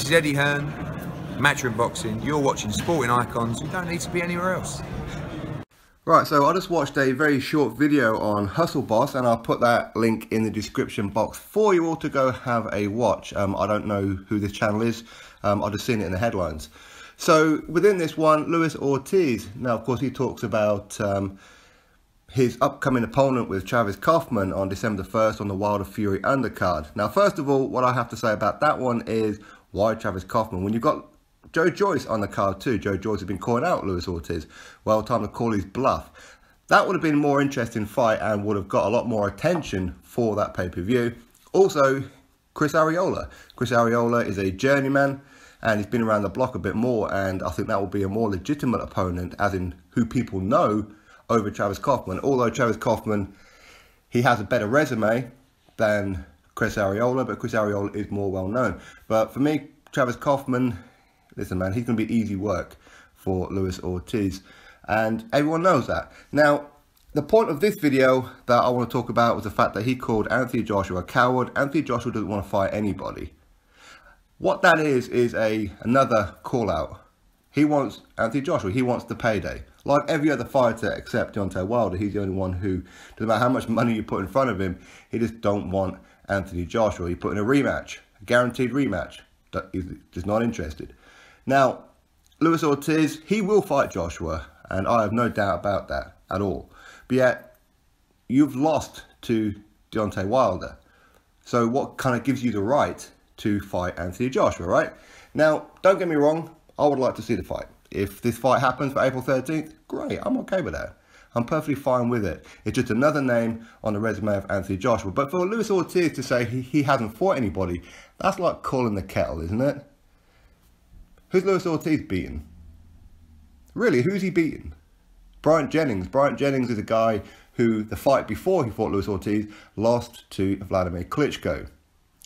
This is Eddie Hearn, Matchroom Boxing. You're watching Sporting Icons. You don't need to be anywhere else. Right, so I just watched a very short video on Hustle Boss, and I'll put that link in the description box for you all to go have a watch. I don't know who this channel is. I've just seen it in the headlines. So within this one, Luis Ortiz. Now, of course, he talks about his upcoming opponent with Travis Kaufman on December 1st on the Wilder Fury undercard. Now, first of all, what I have to say about that one is, why Travis Kaufman? When you've got Joe Joyce on the card too. Joe Joyce has been calling out Luis Ortiz. Well, time to call his bluff. That would have been a more interesting fight and would have got a lot more attention for that pay-per-view. Also, Chris Arreola. Chris Arreola is a journeyman and he's been around the block a bit more, and I think that will be a more legitimate opponent, as in who people know, over Travis Kaufman. Although Travis Kaufman, he has a better resume than Chris Arreola, but Chris Arreola is more well known. But for me, Travis Kaufman, listen man, he's going to be easy work for Luis Ortiz, and everyone knows that. Now, the point of this video that I want to talk about was the fact that he called Anthony Joshua a coward. Anthony Joshua doesn't want to fight anybody. What that is another call out. He wants Anthony Joshua, he wants the payday. Like every other fighter except Deontay Wilder, he's the only one who, doesn't matter how much money you put in front of him, he just don't want Anthony Joshua. He put in a rematch, a guaranteed rematch. He's just not interested. Now, Luis Ortiz, he will fight Joshua, and I have no doubt about that at all. But yet, you've lost to Deontay Wilder. So what kind of gives you the right to fight Anthony Joshua, right? Now, don't get me wrong, I would like to see the fight. If this fight happens for April 13th, great, I'm okay with that. I'm perfectly fine with it. It's just another name on the resume of Anthony Joshua. But for Luis Ortiz to say he hasn't fought anybody, that's like calling the kettle, isn't it? Who's Luis Ortiz beaten? Really, who's he beaten? Bryant Jennings. Bryant Jennings is a guy who, the fight before he fought Luis Ortiz, lost to Vladimir Klitschko.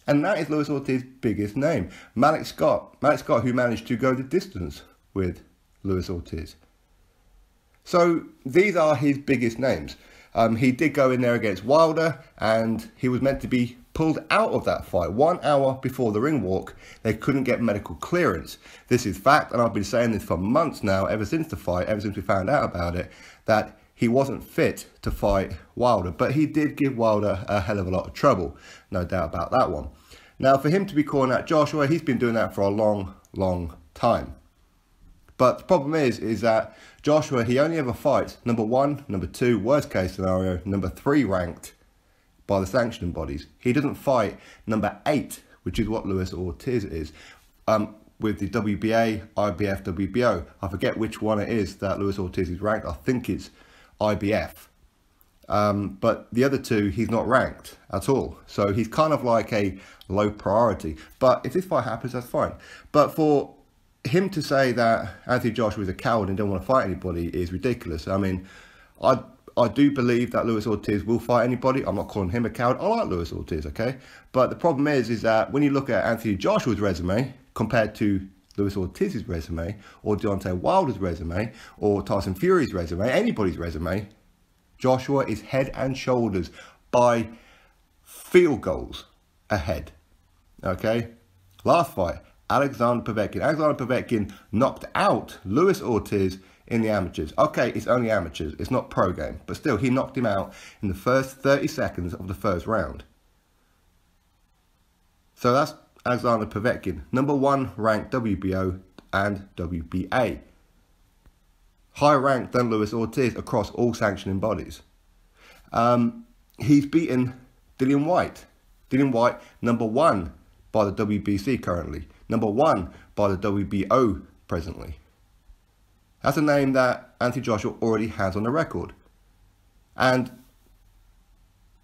And that is Luis Ortiz's biggest name. Malik Scott. Malik Scott, who managed to go the distance with Luis Ortiz. So these are his biggest names. He did go in there against Wilder, and he was meant to be pulled out of that fight 1 hour before the ring walk. They couldn't get medical clearance. This is fact, and I've been saying this for months now, ever since the fight, ever since we found out about it, that he wasn't fit to fight Wilder. But he did give Wilder a hell of a lot of trouble, no doubt about that one. Now, for him to be calling out Joshua, he's been doing that for a long, long time. But the problem is that Joshua, he only ever fights number 1, number 2, worst case scenario, number 3 ranked by the sanctioning bodies. He doesn't fight number 8, which is what Luis Ortiz is, with the WBA, IBF, WBO. I forget which one it is that Luis Ortiz is ranked. I think it's IBF. But the other 2, he's not ranked at all. So he's kind of like a low priority. But if this fight happens, that's fine. But for him to say that Anthony Joshua is a coward and don't want to fight anybody is ridiculous. I mean, I do believe that Luis Ortiz will fight anybody. I'm not calling him a coward. I like Luis Ortiz, okay? But the problem is that when you look at Anthony Joshua's resume compared to Luis Ortiz's resume, or Deontay Wilder's resume, or Tyson Fury's resume, anybody's resume, Joshua is head and shoulders by field goals ahead, okay? Last fight, Alexander Povetkin. Alexander Povetkin knocked out Luis Ortiz in the amateurs. Okay, it's only amateurs. It's not pro game. But still, he knocked him out in the first 30 seconds of the first round. So that's Alexander Povetkin. Number 1 ranked WBO and WBA. Higher ranked than Luis Ortiz across all sanctioning bodies. He's beaten Dillian Whyte. Dillian Whyte, number 1 by the WBC currently. Number 1 by the WBO presently. That's a name that Anthony Joshua already has on the record. And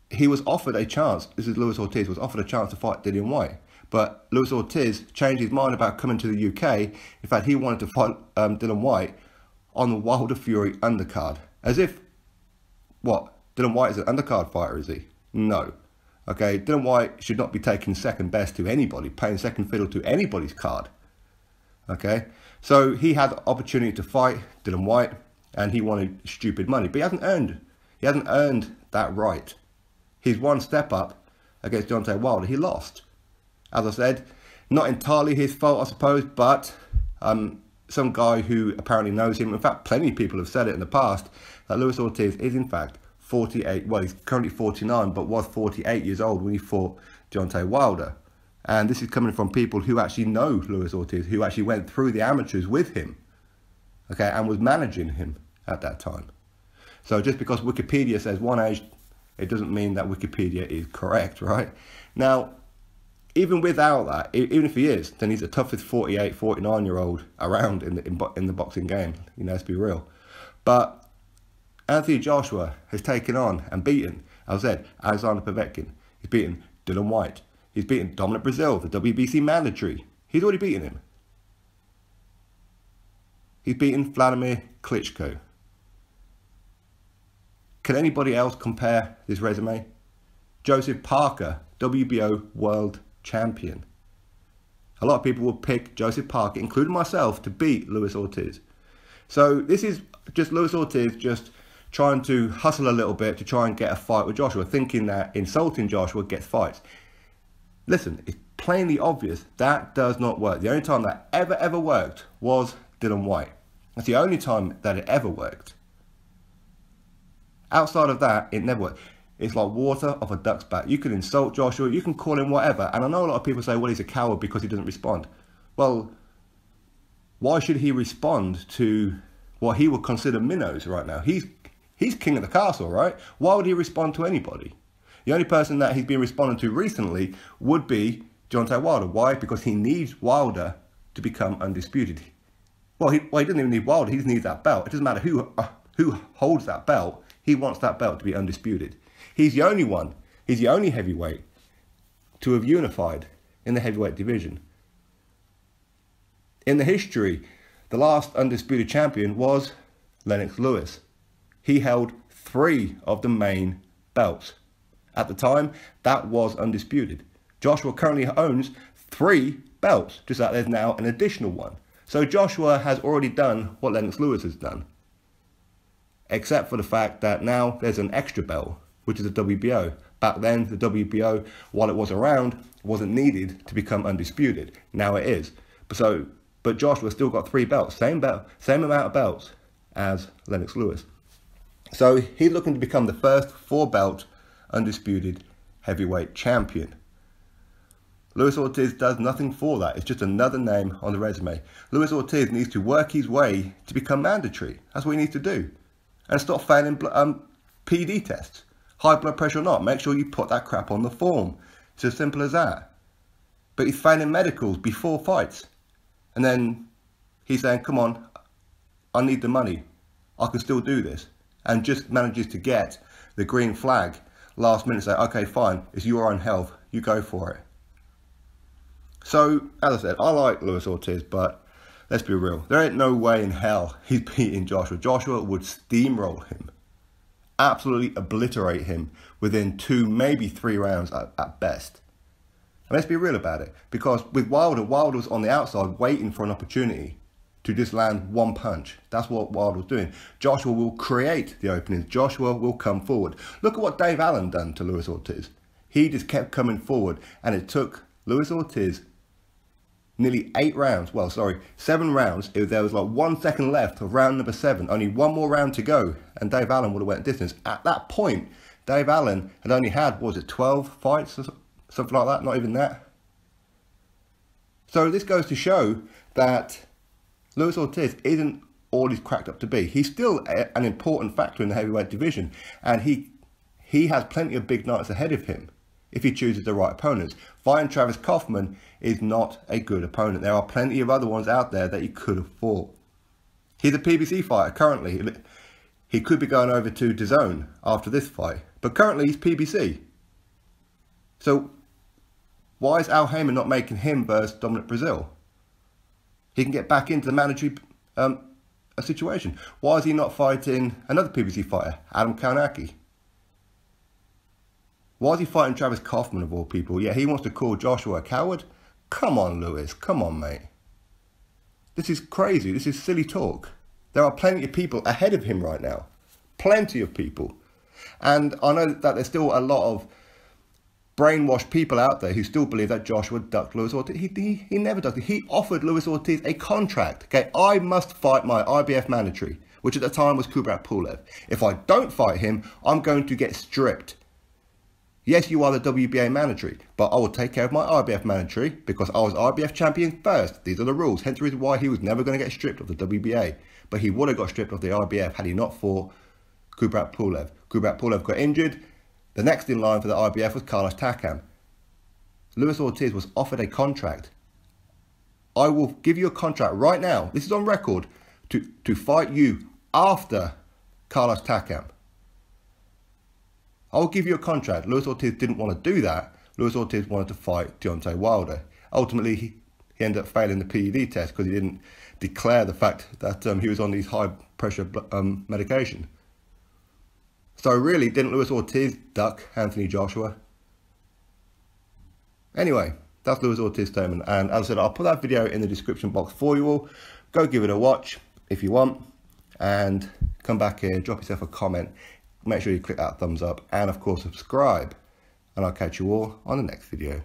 he was offered a chance, this is Luis Ortiz, was offered a chance to fight Dillian Whyte. But Luis Ortiz changed his mind about coming to the UK. In fact, he wanted to fight Dillian Whyte on the Wilder Fury undercard. As if, what, Dillian Whyte is an undercard fighter, is he? No. Okay, Dillian Whyte should not be taking second best to anybody, playing second fiddle to anybody's card. Okay, so he had the opportunity to fight Dillian Whyte, and he wanted stupid money, but he hasn't earned that right. He's one step up against Deontay Wilder. He lost. As I said, Not entirely his fault, I suppose, but some guy who apparently knows him, in fact, plenty of people have said it in the past, that Luis Ortiz is in fact 48, well, he's currently 49, but was 48 years old when he fought Deontay Wilder. And this is coming from people who actually know Luis Ortiz, who actually went through the amateurs with him, okay, and was managing him at that time. So just because Wikipedia says one age, it doesn't mean that Wikipedia is correct, right? Now, even without that, even if he is, then he's the toughest 48, 49-year-old around in the boxing game. You know, let's be real. But Anthony Joshua has taken on and beaten, as I said, Alexander Povetkin. He's beaten Dillian Whyte. He's beaten Dominic Breazeale, the WBC mandatory. He's already beaten him. He's beaten Vladimir Klitschko. Can anybody else compare this resume? Joseph Parker, WBO World Champion. A lot of people will pick Joseph Parker, including myself, to beat Luis Ortiz. So this is just Luis Ortiz just trying to hustle a little bit to try and get a fight with Joshua, thinking that insulting Joshua gets fights. Listen, it's plainly obvious that does not work. The only time that ever worked was Dillian Whyte. That's the only time that it ever worked. Outside of that, it never worked. It's like water off a duck's back. You can insult Joshua, you can call him whatever. And I know a lot of people say, well, he's a coward because he doesn't respond. Well, why should he respond to what he would consider minnows right now? He's king of the castle, right? Why would he respond to anybody? The only person that he's been responding to recently would be Deontay Wilder. Why? Because he needs Wilder to become undisputed. Well, he doesn't even need Wilder. He just needs that belt. It doesn't matter who holds that belt. He wants that belt to be undisputed. He's the only one. He's the only heavyweight to have unified in the heavyweight division. In the history, the last undisputed champion was Lennox Lewis. He held 3 of the main belts. At the time, that was undisputed. Joshua currently owns 3 belts, just like there's now an additional one. So Joshua has already done what Lennox Lewis has done, except for the fact that now there's an extra belt, which is the WBO. Back then, the WBO, while it was around, wasn't needed to become undisputed. Now it is. But Joshua still got 3 belts, same amount of belts as Lennox Lewis. So he's looking to become the first 4-belt undisputed heavyweight champion. Luis Ortiz does nothing for that. It's just another name on the resume. Luis Ortiz needs to work his way to become mandatory. That's what he needs to do. And stop failing PD tests. High blood pressure or not, make sure you put that crap on the form. It's as simple as that. But he's failing medicals before fights. And then he's saying, come on, I need the money. I can still do this. And just manages to get the green flag last minute, say, okay, fine, it's your own health, you go for it. So, as I said, I like Luis Ortiz, but let's be real. There ain't no way in hell he's beating Joshua. Joshua would steamroll him. Absolutely obliterate him within 2, maybe 3 rounds at best. And let's be real about it. Because with Wilder was on the outside waiting for an opportunity to just land one punch. That's what Wilder was doing. Joshua will create the openings. Joshua will come forward. Look at what Dave Allen done to Luis Ortiz. He just kept coming forward, and it took Luis Ortiz nearly 7 rounds. There was like 1 second left of round number 7. Only 1 more round to go, and Dave Allen would have went distance. At that point, Dave Allen had only had, 12 fights or something like that? Not even that. So this goes to show that Luis Ortiz isn't all he's cracked up to be. He's still an important factor in the heavyweight division, and he has plenty of big nights ahead of him if he chooses the right opponents. Fighting Travis Kaufman is not a good opponent. There are plenty of other ones out there that he could have fought. He's a PBC fighter currently. He could be going over to DAZN after this fight, but currently he's PBC. So why is Al Haymon not making him versus Dominic Breazeale? He can get back into the mandatory situation. Why is he not fighting another PBC fighter, Adam Kownacki? Why is he fighting Travis Kaufman of all people? Yeah, he wants to call Joshua a coward? Come on, Lewis. Come on, mate. This is crazy. This is silly talk. There are plenty of people ahead of him right now. Plenty of people. And I know that there's still a lot of brainwashed people out there who still believe that Joshua ducked Luis Ortiz. He never ducked it. He offered Luis Ortiz a contract. Okay, I must fight my IBF mandatory, which at the time was Kubrat Pulev. If I don't fight him, I'm going to get stripped. Yes, you are the WBA mandatory, but I will take care of my IBF mandatory because I was IBF champion first. These are the rules. Hence the reason why he was never going to get stripped of the WBA. But he would have got stripped of the IBF had he not fought Kubrat Pulev. Kubrat Pulev got injured. The next in line for the IBF was Carlos Takam. Luis Ortiz was offered a contract. I will give you a contract right now. This is on record to fight you after Carlos Takam. I'll give you a contract. Luis Ortiz didn't want to do that. Luis Ortiz wanted to fight Deontay Wilder. Ultimately, he ended up failing the PED test because he didn't declare the fact that he was on these high pressure medication. So really, didn't Luis Ortiz duck Anthony Joshua? Anyway, that's Luis Ortiz's statement. And as I said, I'll put that video in the description box for you all. Go give it a watch if you want. And come back here, drop yourself a comment. Make sure you click that thumbs up. And of course, subscribe. And I'll catch you all on the next video.